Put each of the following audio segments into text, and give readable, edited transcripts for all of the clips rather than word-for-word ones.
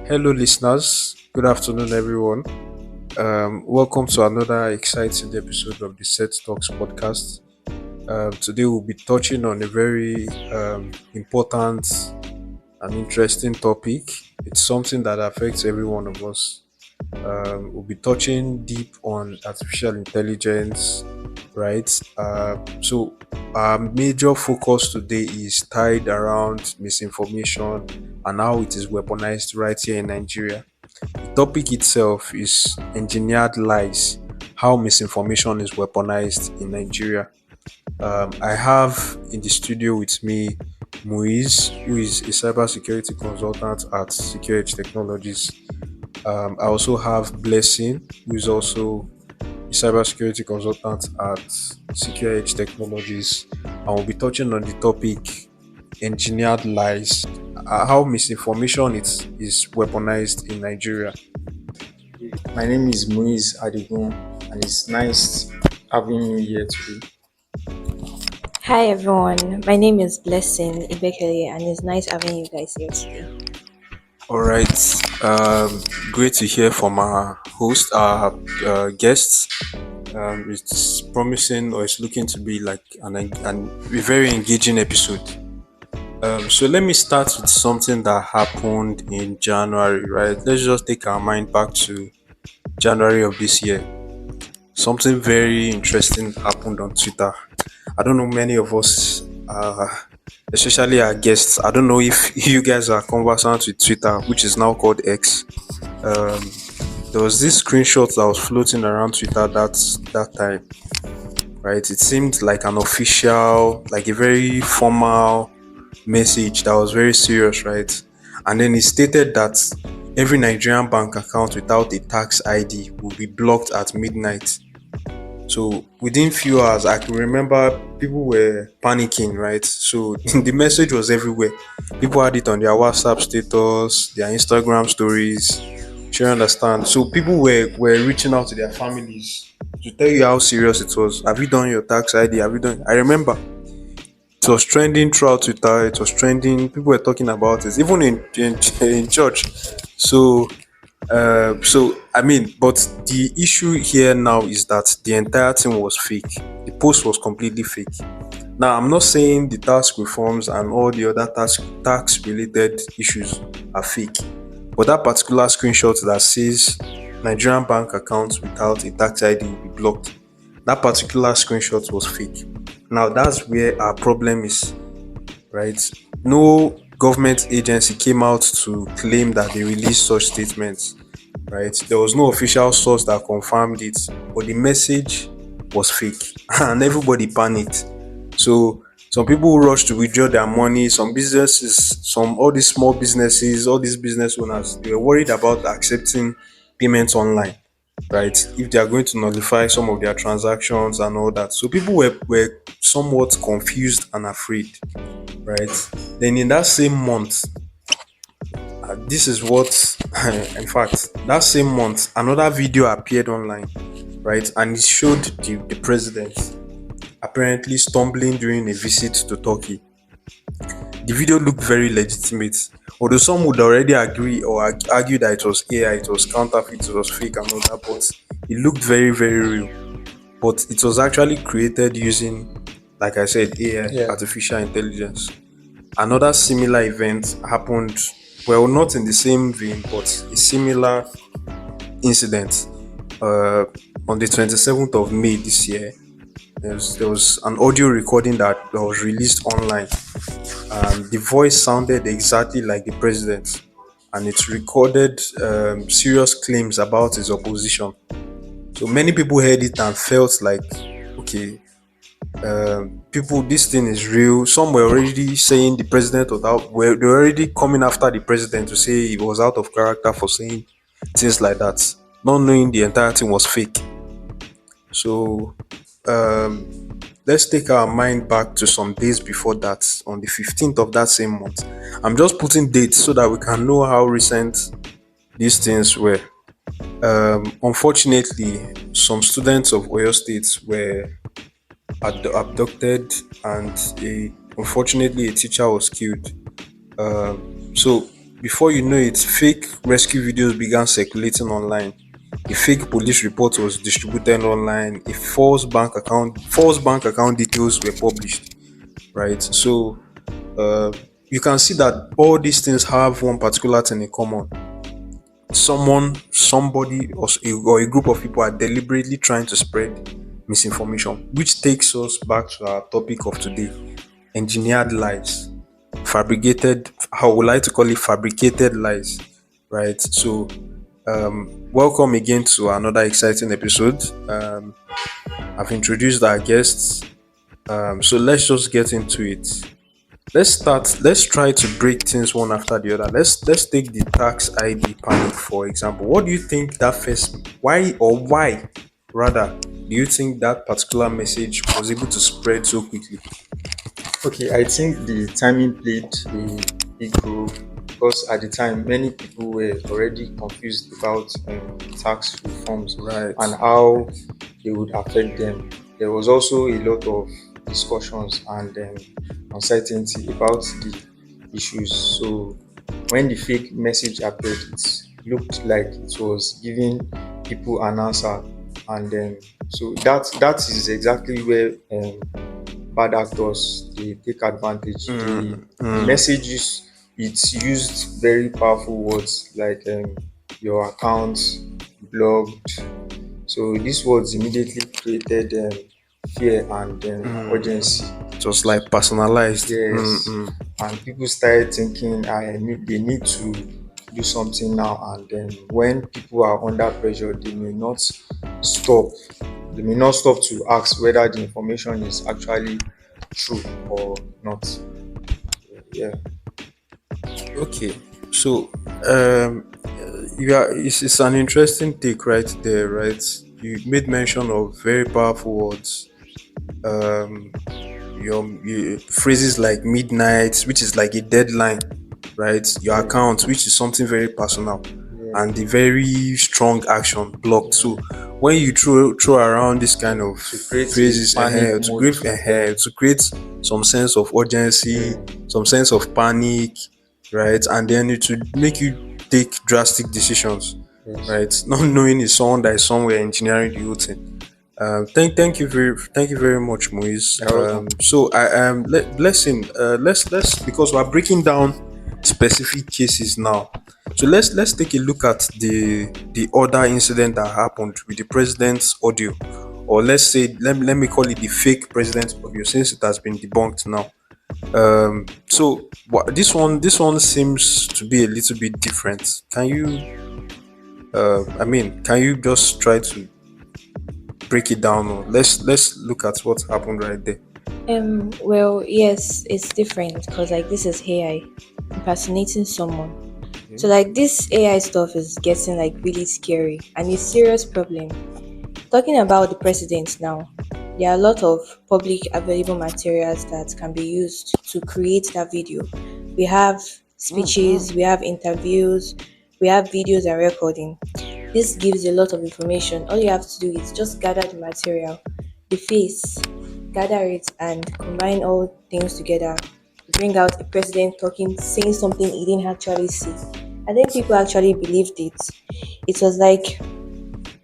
Hello, listeners. Good afternoon, everyone. Welcome to another exciting episode of the Set Talks podcast. Today, we'll be touching on a very important and interesting topic. It's something that affects every one of us. We'll be touching deep on artificial intelligence, right? So, our major focus today is tied around misinformation and how it is weaponized right here in Nigeria. The topic itself is engineered lies, how misinformation is weaponized in Nigeria. I have in the studio with me Muiz, who is a cybersecurity consultant at Secure Edge Technologies. I also have Blessing, who is also a cybersecurity consultant at Secure Edge Technologies. And we'll be touching on the topic engineered lies, how misinformation is weaponized in Nigeria. My name is Moise Adigun, and it's nice having you here today. Hi everyone, my name is Blessing Ibekele and it's nice having you guys here today. All right. Great to hear from our host, our guests. It's promising, or it's looking to be like a very engaging episode. So let me start with something that happened in January, right? Let's just take our mind back to January of this year. Something very interesting happened on Twitter. I don't know many of us, especially our guests. I don't know if you guys are conversant with Twitter, which is now called X. Um, there was this screenshot that was floating around Twitter that time, right? It seemed like an official, like a very formal message that was very serious, right? And then it stated that every Nigerian bank account without a tax ID will be blocked at midnight. So within few hours, I can remember people were panicking, right? So the message was everywhere. People had it on their WhatsApp status, their Instagram stories. You understand? So people were reaching out to their families to tell you how serious it was. Have you done your tax ID? Have you done? I remember it was trending throughout Twitter. It was trending. People were talking about it, even in church. So I mean, but the issue here now is that the entire thing was fake. The post was completely fake. Now, I'm not saying the tax reforms and all the other tax related issues are fake, but that particular screenshot that says Nigerian bank accounts without a tax ID will be blocked, that particular screenshot was fake. Now, that's where our problem is, right? No government agency came out to claim that they released such statements, right? There was no official source that confirmed it, but the message was fake and everybody panicked. So some people rushed to withdraw their money, some businesses, all these small businesses, all these business owners, they were worried about accepting payments online, right? If they are going to nullify some of their transactions and all that. So people were somewhat confused and afraid, right? Then in that same month, this is what, in fact, that same month, another video appeared online, right? And it showed the president apparently stumbling during a visit to Turkey. The video looked very legitimate, although some would already agree or argue that it was AI, it was counterfeit, it was fake and all that, but it looked very, very real. But it was actually created using, like I said, AI, Yeah, artificial intelligence. Another similar event happened, well, not in the same vein, but a similar incident uh, on the 27th of May this year. There was an audio recording that was released online, and the voice sounded exactly like the president, and it recorded serious claims about his opposition. So many people heard it and felt like, okay, people, this thing is real. Some were already saying the president was out, were they were already coming after the president to say he was out of character for saying things like that, not knowing the entire thing was fake. So let's take our mind back to some days before that, on the 15th of that same month. I'm just putting dates so that we can know how recent these things were. Unfortunately, some students of Oyo State were abducted, and unfortunately a teacher was killed. So before you know it, fake rescue videos began circulating online. A fake police report was distributed online. A false bank account details were published. Right. So you can see that all these things have one particular thing in common. Somebody, or a group of people are deliberately trying to spread misinformation, which takes us back to our topic of today: engineered lies, fabricated. How would I like to call it? Fabricated lies, right? So, welcome again to another exciting episode. I've introduced our guests, so let's just get into it. Let's start. Let's try to break things one after the other. Let's take the tax ID panic for example. What do you think that first? Why rather do you think that particular message was able to spread so quickly? Okay, I think the timing played a big role because at the time many people were already confused about tax reforms Right. and how they would affect them. There was also a lot of discussions and uncertainty about the issues. So when the fake message appeared, it looked like it was giving people an answer, and so that is exactly where bad actors they take advantage. The messages, it's used very powerful words like your account blocked. So these words immediately created fear and urgency. Just like personalized. Yes, and people started thinking they need to do something now and then. When people are under pressure, stop. They may not stop to ask whether the information is actually true or not. Yeah. Okay. So it's an interesting take right there, right? You made mention of very powerful words. Um, phrases like midnight, which is like a deadline, right? Your Yeah. account, which is something very personal, Yeah. and the very strong action blocked. Yeah. So when you throw around this kind of To create a phrases panic mode. Yeah. to create some sense of urgency, Yeah. some sense of panic, right? And then it would make you take drastic decisions, Yes. right? Not knowing it's someone that is somewhere engineering the whole thing. Thank you very much, Moise. You're welcome. So I am blessing. Let's because we're breaking down specific cases now. So let's take a look at the other incident that happened with the president's audio, or let's say let me call it the fake president's audio, since it has been debunked now. So this one seems to be a little bit different. Can you can you just try to break it down, or let's look at what happened right there? Well, yes, it's different because like this is AI impersonating someone. So like this AI stuff is getting like really scary and it's serious problem. Talking about the president now, there are a lot of public available materials that can be used to create that video. We have speeches, we have interviews, we have videos and recording. This gives a lot of information. All you have to do is just gather the material, the face, gather it and combine all things together. Bring out a president talking, saying something he didn't actually say. And then people actually believed it. It was like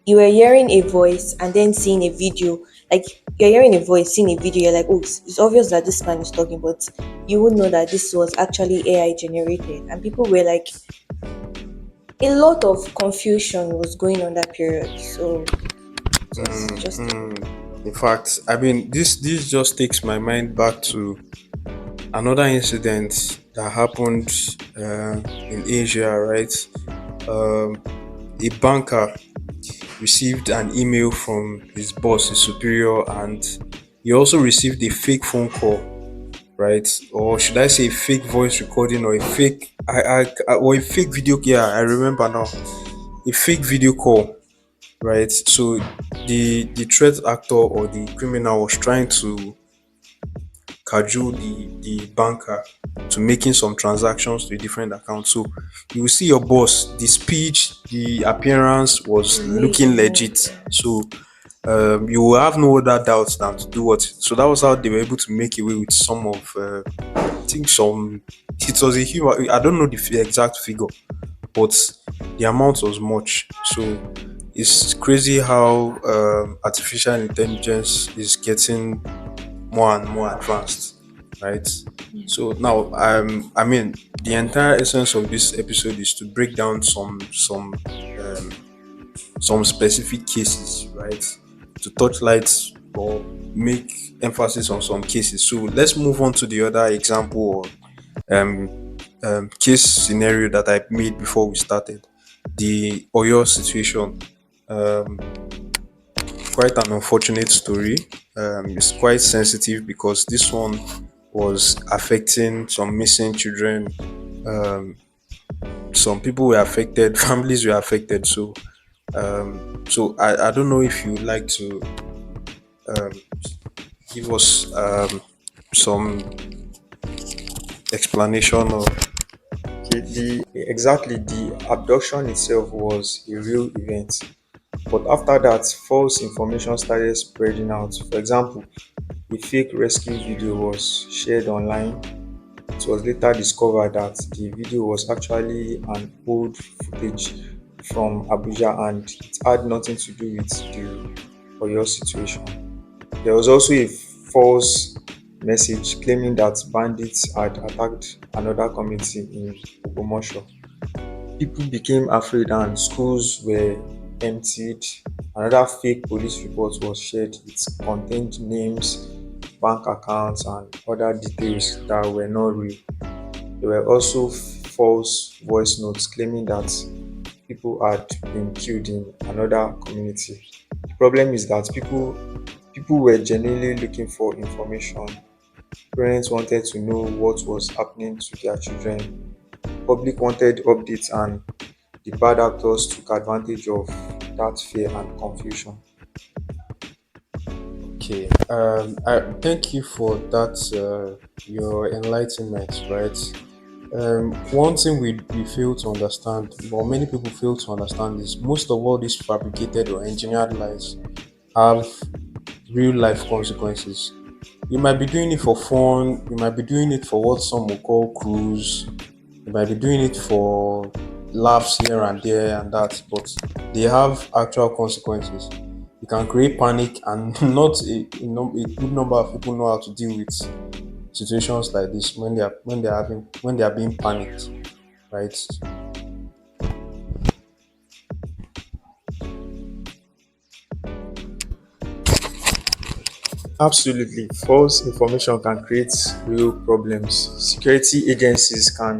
you were hearing a voice and then seeing a video. Like you're hearing a voice, seeing a video, you're like, oh, it's obvious that this man is talking, but you would know that this was actually AI generated. And people were like, a lot of confusion was going on that period. So it was just In fact, I mean, this just takes my mind back to another incident that happened in Asia, right? Um, a banker received an email from his boss, his superior, and he also received a fake phone call, right? Or should I say, fake voice recording, or a fake, or a fake video? Yeah, I remember now, a fake video call, right? So the threat actor or the criminal was trying to cajole the banker to making some transactions to a different account. So you will see your boss, the speech, the appearance was looking amazing. legit. So you will have no other doubts than to do what. So that was how they were able to make away with some of think some it was a human. I don't know the exact figure, but the amount was much. So it's crazy how artificial intelligence is getting more and more advanced, right? So now, I mean, the entire essence of this episode is to break down um, some specific cases, right? To touch lights or make emphasis on some cases. So let's move on to the other example or case scenario that I made before we started. The Oyo situation. Um, Quite an unfortunate story. It's quite sensitive because this one was affecting some missing children. Um, some people were affected, families were affected. So I don't know if you'd like to um, give us some explanation or Okay, the abduction itself was a real event, but after that, false information started spreading out. For example, a fake rescue video was shared online. It was later discovered that the video was actually an old footage from Abuja and it had nothing to do with the Oyo situation. There was also a false message claiming that bandits had attacked another community in Ogbomoso. People became afraid and schools were emptied. Another fake police report was shared. It contained names, bank accounts, and other details that were not real. There were also false voice notes claiming that people had been killed in another community. The problem is that people were genuinely looking for information. Parents wanted to know what was happening to their children. Public wanted updates and the bad actors took advantage of that fear and confusion. okay. I thank you for that. Your enlightenment, right? One thing we fail to understand, or many people fail to understand, is most of all these fabricated or engineered lies have real life consequences. You might be doing it for fun, you might be doing it for what some will call cruise, you might be doing it for laughs here and there and that, but they have actual consequences. You can create panic, and not a good number of people know how to deal with situations like this when they are being panicked, right? Absolutely, false information can create real problems. Security agencies can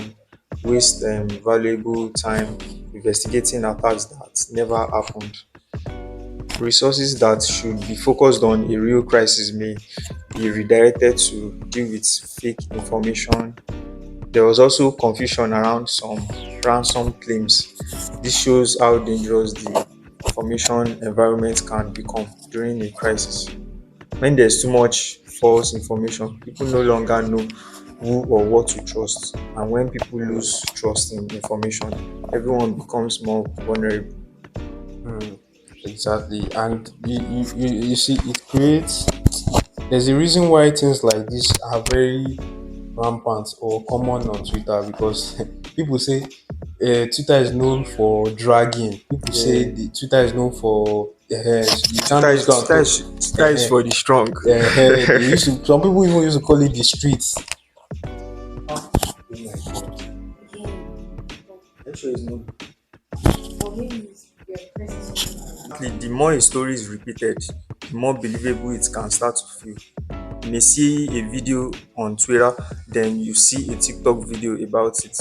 waste valuable time investigating attacks that never happened. Resources that should be focused on a real crisis may be redirected to deal with fake information. There was also confusion around some ransom claims. This shows how dangerous the information environment can become during a crisis. When there's too much false information, people no longer know who or what to trust. And when people lose trust in information, everyone becomes more vulnerable. Hmm, exactly. And you see, it creates, there's a reason why things like this are very rampant or common on Twitter, because people say Twitter is known for dragging. People say Yeah. the Twitter is known for you can't Twitter just is, go and Twitter talk. is, Twitter is for the strong. They used to, some people even used to call it the streets. Oh my god. Make sure it's not. Exactly, the more a story is repeated, the more believable it can start to feel. You may see a video on Twitter, then you see a TikTok video about it,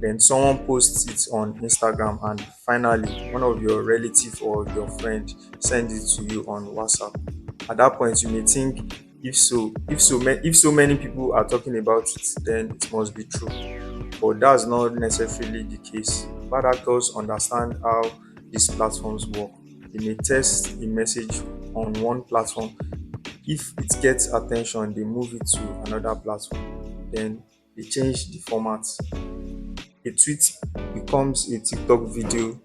then someone posts it on Instagram, and finally, one of your relative or your friend sends it to you on WhatsApp. At that point, you may think, if so many people are talking about it, then it must be true. But that's not necessarily the case. Bad actors understand how these platforms work. They may test a message on one platform. If it gets attention, they move it to another platform. Then they change the format. A tweet becomes a TikTok video,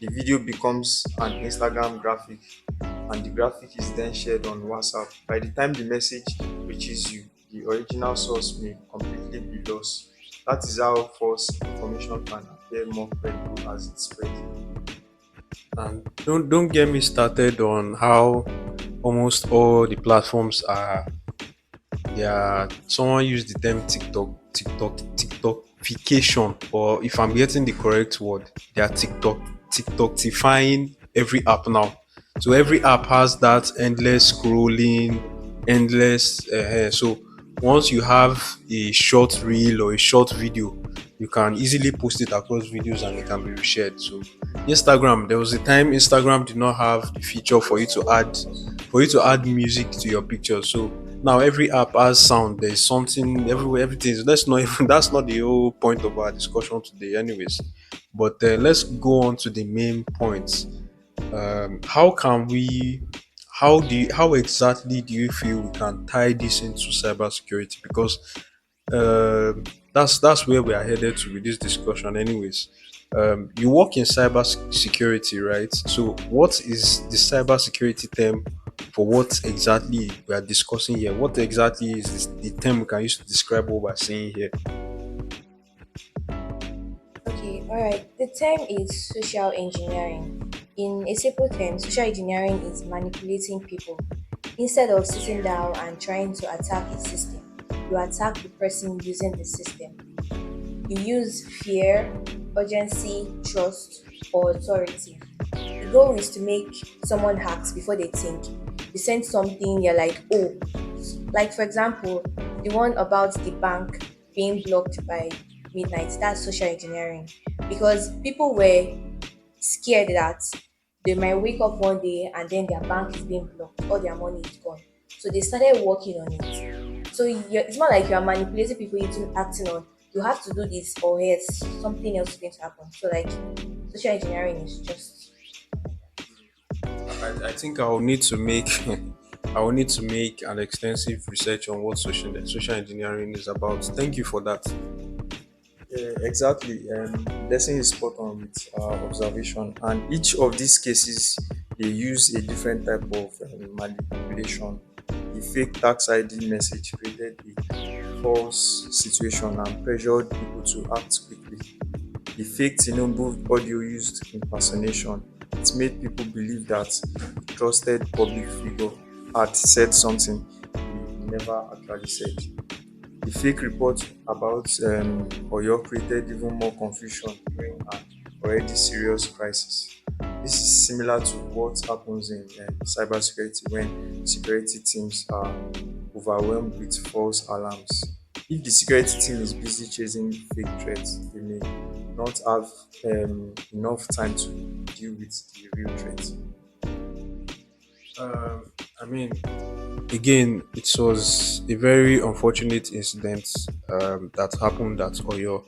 the video becomes an Instagram graphic, and the graphic is then shared on WhatsApp. By the time the message reaches you, the original source may completely immediately be lost. That is how false information can appear more credible as it spreads. And don't get me started on how almost all the platforms are. Yeah, someone used the term TikTokification, or if I'm getting the correct word, they are TikTokifying every app now. So every app has that endless scrolling, endless. So once you have a short reel or a short video, you can easily post it across videos and it can be reshared. So Instagram, there was a time Instagram did not have the feature for you to add music to your picture. So now every app has sound. There's something everywhere. Everything. That's not even. That's not the whole point of our discussion today, anyways. But let's go on to the main points. How can we? How exactly do you feel we can tie this into cybersecurity? Because that's where we are headed to with this discussion, anyways. You work in cyber security, right? So, what is the cyber security term for what exactly we are discussing here? What exactly is the term we can use to describe what we're saying here? Okay, all right. The term is social engineering. In a simple term, social engineering is manipulating people. Instead of sitting down and trying to attack a system, you attack the person using the system. You use fear, urgency, trust, or authority. The goal is to make someone act before they think. You send something, you're like, oh, like for example, the one about the bank being blocked by midnight, that's social engineering. Because people were scared that they might wake up one day and then their bank is being blocked, all their money is gone. So they started working on it. So it's not like you are manipulating people into acting on. You have to do this, or else something else is going to happen. So like social engineering is just I think I will need to make I will need to make an extensive research on what social engineering is about. Thank you for that. Yeah, exactly. Lesson is spot on with observation, and each of these cases they use a different type of manipulation. The fake tax ID message created a false situation and pressured people to act quickly. The fake Tinubu audio used impersonation. It made people believe that a trusted public figure had said something he never actually said. The fake report about Oyo created even more confusion during an already serious crisis. This is similar to what happens in cybersecurity when security teams are overwhelmed with false alarms. If the security team is busy chasing fake threats, they may not have enough time to deal with the real threat. I mean, again, it was a very unfortunate incident that happened at Oyo.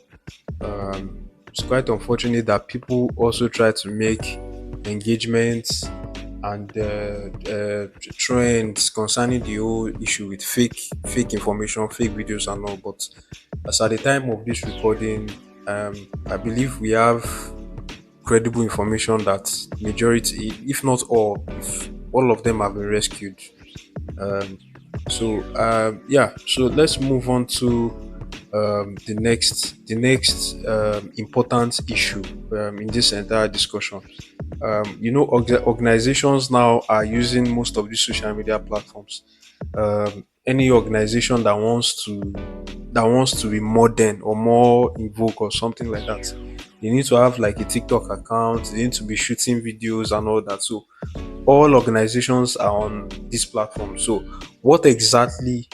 It's quite unfortunate that people also try to make engagements and trends concerning the whole issue with fake information, fake videos, and all. But as at the time of this recording, I believe we have credible information that majority, if not all, if all of them have been rescued. Um, yeah, so let's move on to the next important issue in this entire discussion. Organizations now are using most of these social media platforms. Any organization that wants to be modern or more in vogue or something like that, they need to have like a TikTok account. They need to be shooting videos and all that. So all organizations are on this platform. So what exactly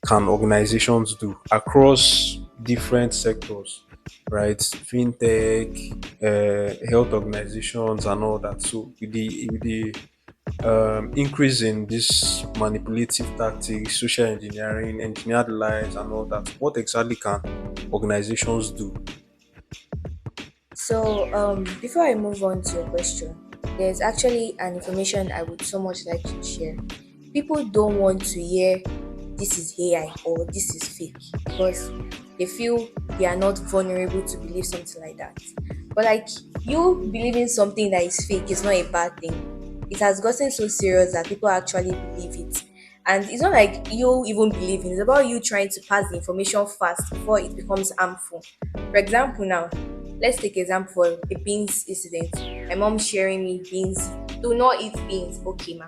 can organizations do across different sectors, right? Fintech, health organizations, and all that. So with the increase in this manipulative tactics, social engineering, engineered lies, and all that, what exactly can organizations do? so. Before I move on to your question, there's actually an information I would so much like to share. People don't want to hear this is AI or this is fake because they feel they are not vulnerable to believe something like that. But like you believing something that is fake is not a bad thing. It has gotten so serious that people actually believe it. And it's not like you even believing, it's about you trying to pass the information fast before it becomes harmful. For example, now, let's take example for a beans incident. My mom sharing me beans, do not eat beans. Okay, ma.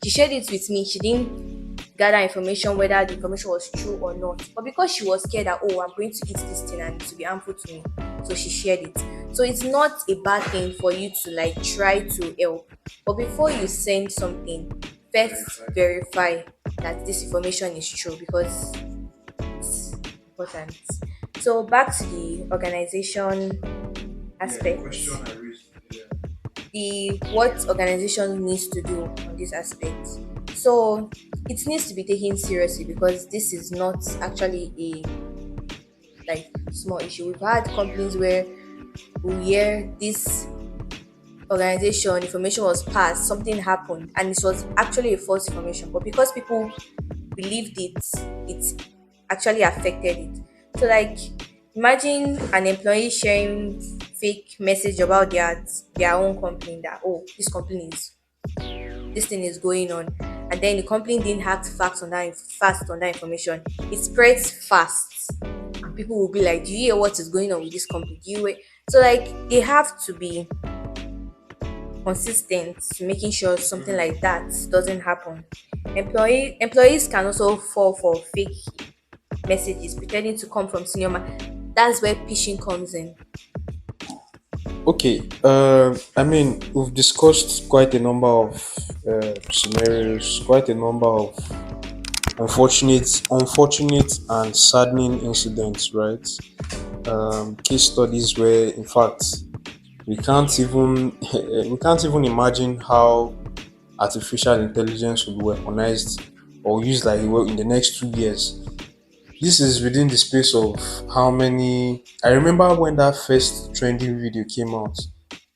She shared it with me. She didn't gather information whether the information was true or not. But because she was scared that, oh, I'm going to eat this thing and it will be harmful to me, so she shared it. So it's not a bad thing for you to like try to help. But before you send something, first verify that this information is true because it's important. So back to the organization aspect. The what organization needs to do on this aspect. So it needs to be taken seriously because this is not actually a like small issue. We've had companies where we hear this organization information was passed, something happened, and it was actually a false information. But because people believed it, it actually affected it. So like imagine an employee sharing fake message about their own company that, oh, this thing is going on, and then the company didn't act fast on that information. It spreads fast, and people will be like, do you hear what is going on with this company? Do you wait? So like they have to be consistent to making sure something like that doesn't happen. Employees can also fall for fake messages pretending to come from senior man. That's where phishing comes in. Okay, I mean, we've discussed quite a number of scenarios, quite a number of unfortunate and saddening incidents, right? Case studies where, in fact, we can't even we can't even imagine how artificial intelligence will be weaponized or used like it will in the next 2 years. This is within the space of how many? I remember when that first trending video came out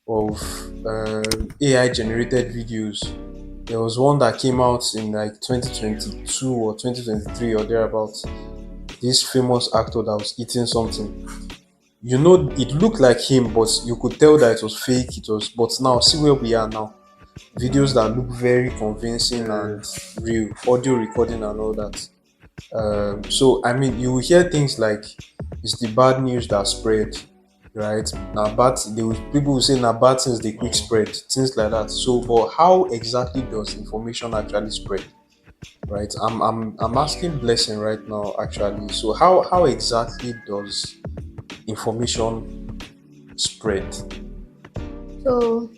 of AI generated videos. There was one that came out in like 2022 or 2023 or thereabouts. This famous actor that was eating something. You know, it looked like him, but you could tell that it was fake. It was, but now see where we are now. Videos that look very convincing and real, audio recording and all that. So I mean, you will hear things like it's the bad news that spread, right? Now, people will say now bad things they quick spread, things like that. So, but how exactly does information actually spread, right? I'm asking Blessing right now actually. So how exactly does information spread? So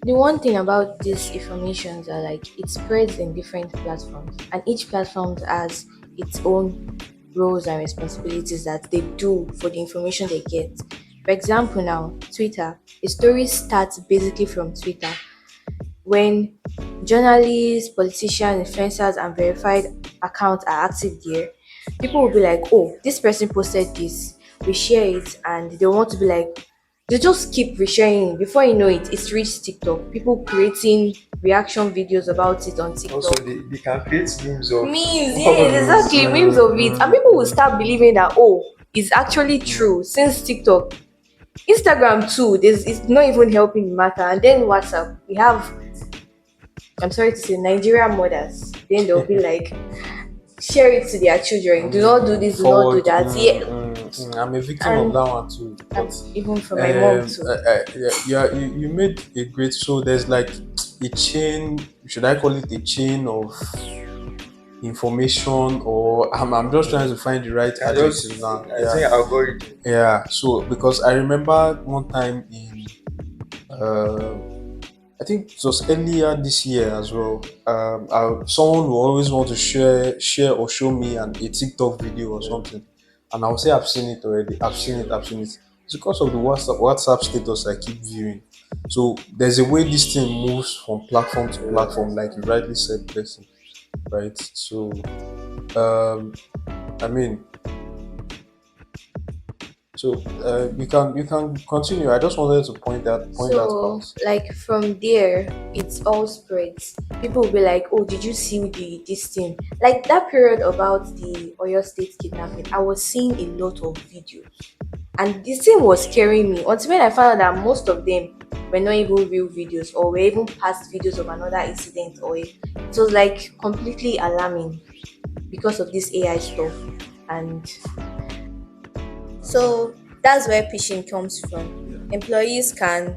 the one thing about these informations are like it spreads in different platforms, and each platform has its own roles and responsibilities that they do for the information they get. For example, now Twitter, a story starts basically from Twitter when journalists, politicians, influencers, and verified accounts are active there. People will be like, "Oh, this person posted this, we share it," and they want to be like, they just keep resharing it. Before you know it, it's reached TikTok. People creating reaction videos about it on Also, TikTok. they can create memes of Memes, all yes, those. exactly, memes of it. And people will start believing that, oh, it's actually true since TikTok. Instagram too, it's not even helping the matter. And then WhatsApp, we have, I'm sorry to say, Nigerian mothers. Then they'll be like, share it to their children. Do not do this, do not do Forward. that. Yeah. I'm a victim of And that one too. But even from my mom too. yeah, you made a great. So there's like a chain. Should I call it a chain of information, or I'm just trying to find the right I adjective just, now. I think algorithm. Yeah. So because I remember one time in uh, I think it was earlier this year as well. Someone will always want to share or show me a TikTok video or something, and I'll say I've seen it already. I've seen it. It's because of the WhatsApp status I keep viewing. So there's a way this thing moves from platform to platform, like you rightly said, person, right? So um, I mean, you can continue. I just wanted to point that So, out. like from there, it's all spreads. People will be like, "Oh, did you see this thing?" Like that period about the Oyo State kidnapping, I was seeing a lot of videos, and this thing was scaring me. Until when I found out that most of them were not even real videos or were even past videos of another incident, or it was like completely alarming because of this AI stuff. And so that's where phishing comes from. Employees come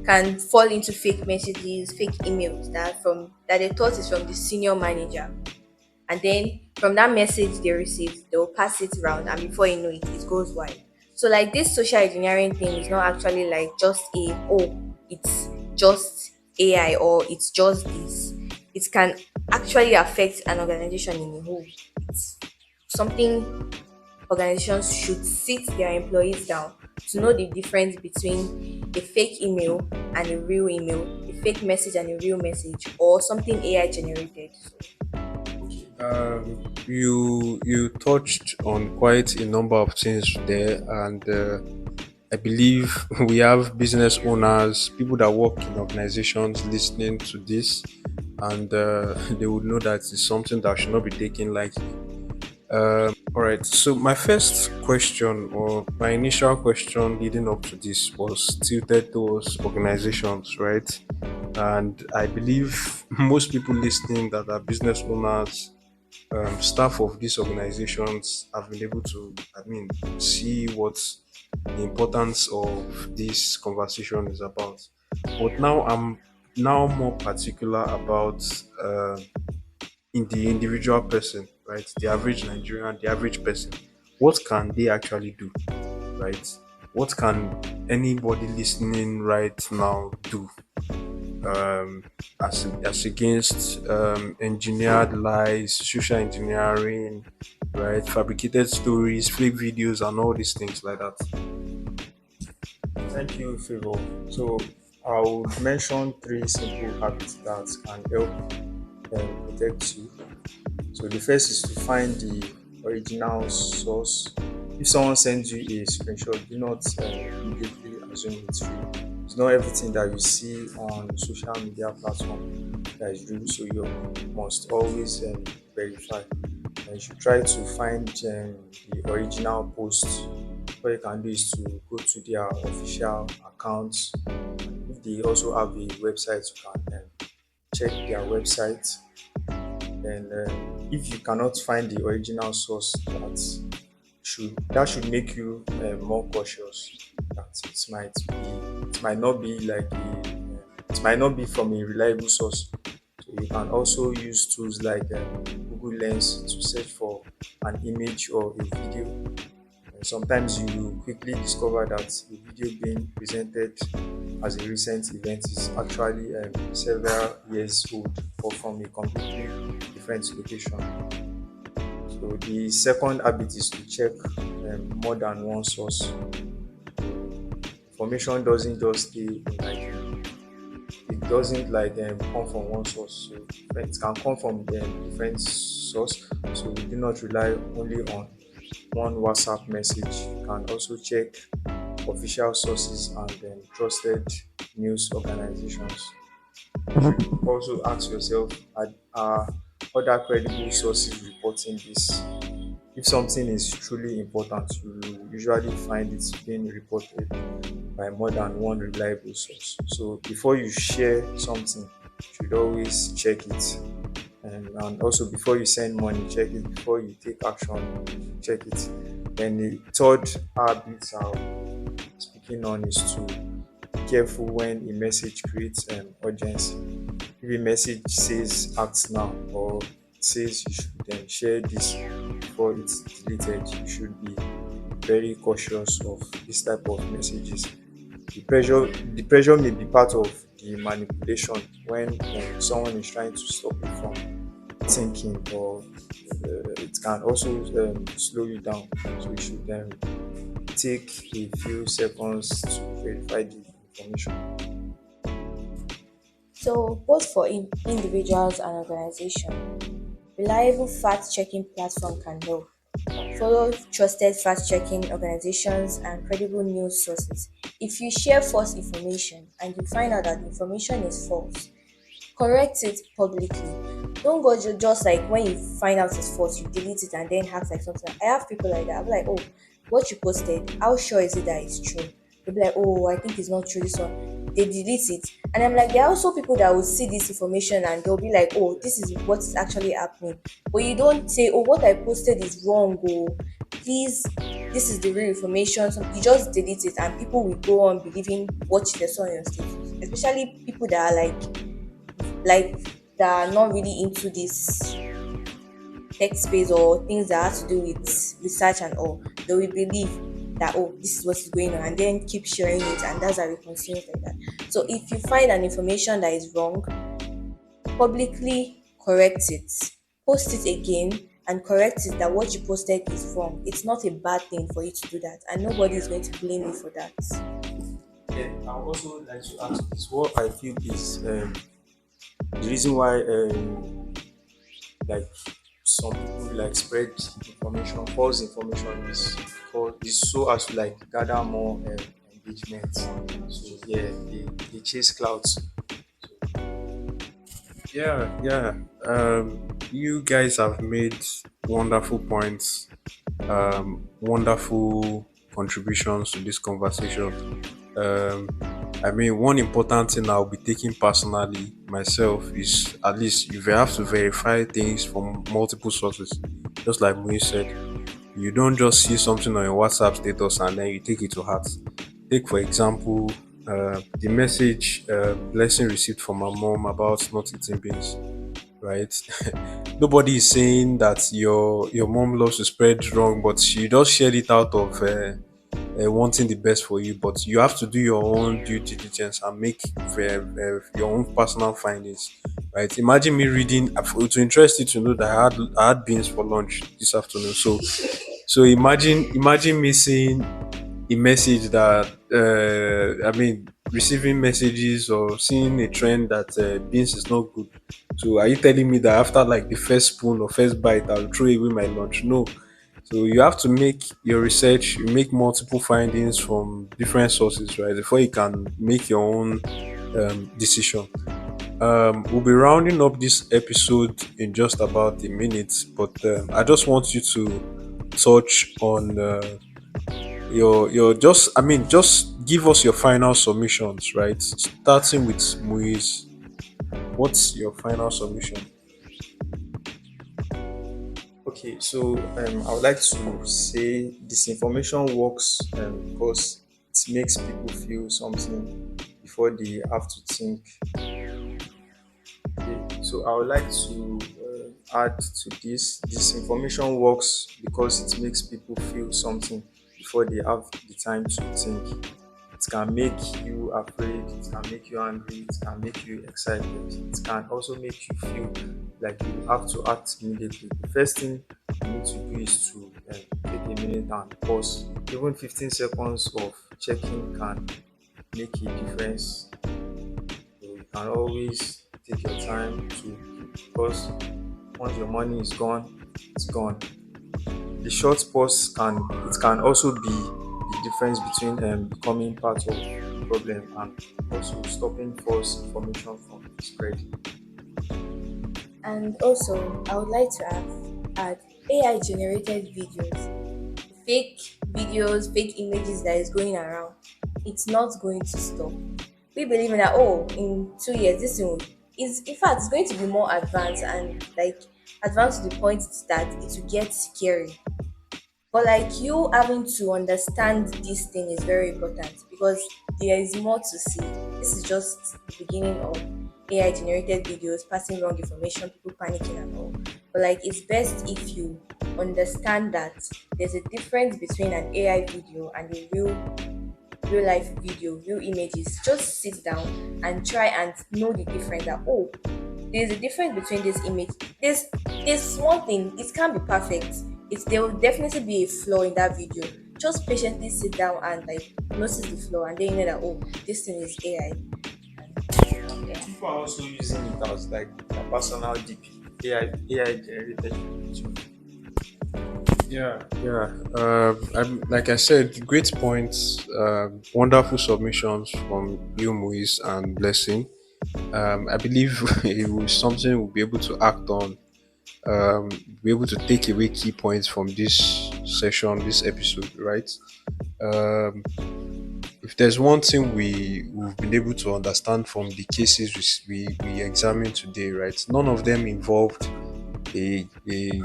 can fall into fake messages, fake emails that they thought is from the senior manager. And then from that message they receive, they'll pass it around, and before you know it, it goes wide. So like this social engineering thing is not actually like just it's just AI or it's just this. It can actually affect an organization in a whole. It's something organizations should sit their employees down to know the difference between a fake email and a real email, a fake message and a real message, or something AI generated. You touched on quite a number of things there, and I believe we have business owners, people that work in organizations listening to this, and they would know that it's something that should not be taken lightly. All right. So my first question, or my initial question leading up to this, was tilted towards organizations, right? And I believe most people listening that are business owners, staff of these organizations have been able to, I mean, see what the importance of this conversation is about. But now I'm now more particular about in the individual person, right? The average Nigerian, the average person. What can they actually do, right? What can anybody listening right now do as against engineered lies, social engineering, right? Fabricated stories, fake videos, and all these things like that. Thank you, Favor. So I would mention three simple habits that can help protect you. So the first is to find the original source. If someone sends you a screenshot, do not immediately assume it's real. It's not everything that you see on social media platform that is real, so you must always verify. And you should try to find the original post. What you can do is to go to their official accounts. If they also have a website, you can check their website. And if you cannot find the original source, that should make you more cautious. That it might not be it might not be from a reliable source. So you can also use tools like Google Lens to search for an image or a video. And sometimes you quickly discover that the video being presented as a recent event is actually several years old or from a completely different location. So the second habit is to check more than one source. Information doesn't just stay in it doesn't come from one source. So it can come from different source. So we do not rely only on one WhatsApp message. You can also check official sources and trusted news organizations. You should also ask yourself, are other credible sources reporting this? If something is truly important, you usually find it being reported by more than one reliable source. So before you share something, you should always check it. And also before you send money, check it. Before you take action, check it. Then the third habit I'm speaking on is to be careful when a message creates urgency. If a message says act now or says you should then share this before it's deleted, you should be very cautious of this type of messages. The pressure may be part of the manipulation when someone is trying to stop you from thinking, or it can also slow you down. So you should take a few seconds to verify the information. So both for individuals and organizations, reliable fact-checking platform can help. Follow trusted fact-checking organizations and credible news sources. If you share false information and you find out that the information is false, correct it publicly. Don't go just like when you find out it's false, you delete it and then have like something. I have people like that. I'm like, oh, what you posted, how sure is it that it's true? They'll be like, oh, I think it's not true, this one. They delete it. And I'm like, there are also people that will see this information and they'll be like, oh, this is what is actually happening. But you don't say, oh, what I posted is wrong, oh, please, this is the real information. So you just delete it and people will go on believing what they saw on your status. Especially people that are that are not really into this tech space or things that have to do with research and all, they will believe that, oh, this is what is going on, and then keep sharing it, and that's how we consume it like that. So if you find an information that is wrong, publicly correct it, post it again, and correct it that what you posted is wrong. It's not a bad thing for you to do that, and nobody is going to blame you for that. Yeah, I would also like to ask this. What I feel is the reason why like some people like spread information, false information is because is so as to like gather more engagement. So yeah, they chase clouds. Yeah. You guys have made wonderful points, wonderful contributions to this conversation. Um, I mean, one important thing I'll be taking personally myself is at least you have to verify things from multiple sources. Just like Moise said, you don't just see something on your WhatsApp status and then you take it to heart. Take, for example, the message blessing received from my mom about not eating beans, right? Nobody is saying that your mom loves to spread wrong, but she just shared it out of wanting the best for you. But you have to do your own due diligence and make your own personal findings, right? Imagine me reading. It would interest you to know that I had beans for lunch this afternoon. So imagine me seeing a message that I mean receiving messages or seeing a trend that beans is not good. So are you telling me that after like the first spoon or first bite I'll throw away my lunch? No. So you have to make your research, you make multiple findings from different sources, right, before you can make your own decision. We'll be rounding up this episode in just about a minute, but I just want you to touch on your just I mean just give us your final submissions, right? Starting with Muiz, what's your final submission? Okay, so I would like to say disinformation works because it makes people feel something before they have to think. Okay, so I would like to add to this. Disinformation works because it makes people feel something before they have the time to think. It can make you afraid, it can make you angry, it can make you excited, it can also make you feel like you have to act immediately. The first thing you need to do is to take a minute and pause. Even 15 seconds of checking can make a difference. So you can always take your time to, because once your money is gone, it's gone. The short pause can also be the difference between becoming part of the problem and also stopping false information from spreading. And also, I would like to add AI generated videos, fake videos, fake images that is going around. It's not going to stop. We believe in that, oh, in 2 years, this thing is, in fact, it's going to be more advanced and like advanced to the point that it will get scary. But like you having to understand this thing is very important because there is more to see. This is just the beginning of AI generated videos, passing wrong information, people panicking and all. But like it's best if you understand that there's a difference between an AI video and a real life video, real images. Just sit down and try and know the difference that, oh, there's a difference between this image. There's one thing, it can't be perfect. There will definitely be a flaw in that video. Just patiently sit down and like notice the flaw and then you know that, oh, this thing is AI. Yeah. People are also using it as like a personal DP, AI generated picture. Like I said, great points, wonderful submissions from you, Moise and Blessing. I believe it was something we'll be able to act on, be able to take away key points from this session, this episode, right? Um, if there's one thing we've been able to understand from the cases we examined today, right? None of them involved a a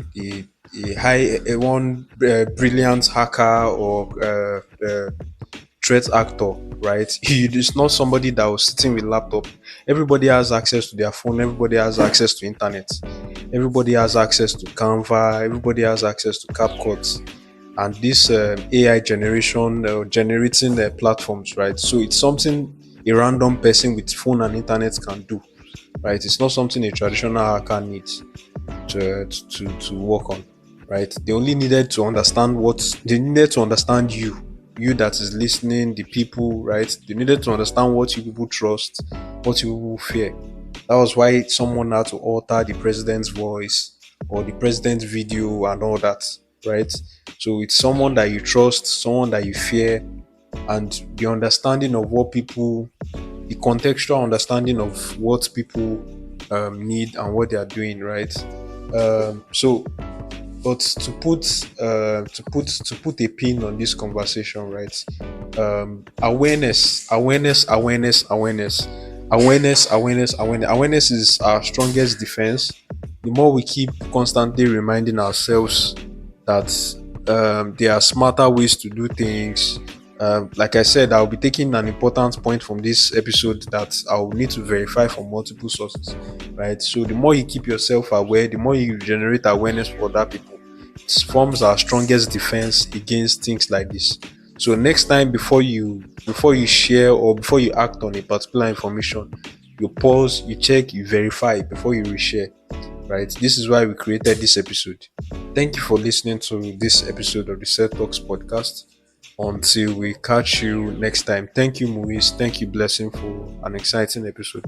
a, a one brilliant hacker or threat actor, right? It's not somebody that was sitting with laptop. Everybody has access to their phone. Everybody has access to internet. Everybody has access to Canva. Everybody has access to CapCut and this AI generation generating platforms, right? So it's something a random person with phone and internet can do, right? It's not something a traditional hacker needs to work on, right? They only needed to understand what they needed to understand you that is listening, the people, right? They needed to understand what you people trust, what you people fear. That was why someone had to alter the president's voice or the president's video and all that, right? So it's someone that you trust, someone that you fear, and the understanding of what people, the contextual understanding of what people need and what they are doing, right? So but to put a pin on this conversation, right? Awareness is our strongest defense. The more we keep constantly reminding ourselves that there are smarter ways to do things. Like I said, I'll be taking an important point from this episode that I'll need to verify from multiple sources, right? So the more you keep yourself aware, the more you generate awareness for other people. It forms our strongest defense against things like this. So next time before you share or before you act on a particular information, you pause, you check, you verify before you reshare. Right? This is why we created this episode. Thank you for listening to this episode of the Set Talks podcast. Until we catch you next time. Thank you, Moise. Thank you, Blessing, for an exciting episode.